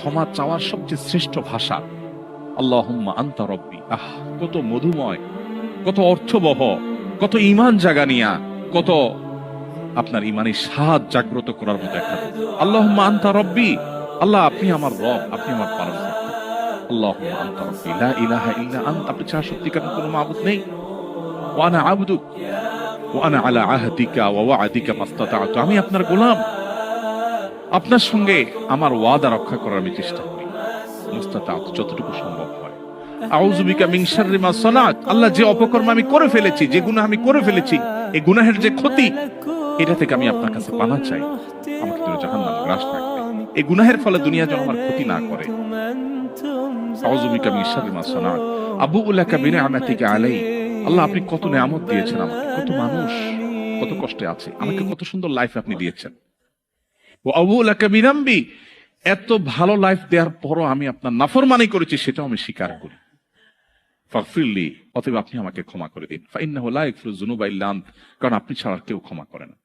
ক্ষমা চাওয়ার সবচেয়ে শ্রেষ্ঠ ভাষা আল্লাহুম্মা আনতা রব্বি। কত মধুময়, কত অর্থবহ, কত ঈমান জাগানিয়া, কত আপনার ঈমানের স্বাদ জাগ্রত করার মতো একটা আল্লাহুম্মা আনতা রব্বি। আল্লাহ আপনি আমার রব, আপনি আমার পালনকর্তা। আল্লাহুম্মা আনতা রব্বি লা ইলাহা ইল্লা আনতা, আপনি ছাড়া সত্যিকার কোনো মাবুদ নেই। ওয়া আনা আবদুক ওয়া আনা আলা আহদিকা ওয়া ওয়া'দিকা মাস্তাতা'তু, আমি আপনার গোলাম, আপনার সঙ্গে আমার ওয়াদা রক্ষা করার আমি চেষ্টা করি মাস্তাতা'তু, যতটুকু সম্ভব হয়। আউযু বিকা মিন শাররি মা সানাত, আল্লাহ যে অপকর্ম আমি করে ফেলেছি, যে গুনাহ আমি করে ফেলেছি, এই গুনাহের যে ক্ষতি, এটা থেকে আমি আপনার কাছে পানাহ চাই, আমাকে যেন জাহান্নাম গ্রাস না করে, এই গুনাহের ফলে দুনিয়া যেন আমার ক্ষতি না করে। আউযু বিকা মিন শাররি মা সানাত আবুউ লাকা বিনি'মাতিকা আলাই, আল্লাহ আপনি কত নিয়ামত দিয়েছেন আমাকে, কত মানুষ কত কষ্টে আছে, আমাকে কত সুন্দর লাইফ আপনি দিয়েছেন। ওয়া আবুউ লাকা বিযামবি, এত ভালো লাইফ দেওয়ার পরও আমি আপনার নাফরমানি করেছি, সেটাও আমি স্বীকার করি। ফাগফিরলি, অতএব আপনি আমাকে ক্ষমা করে দিন। ফাইন্নাহু লা ইয়াগফিরুয যুনুবা ইল্লা আনত, কারণ আপনি ছাড়া কেউ ক্ষমা করে না।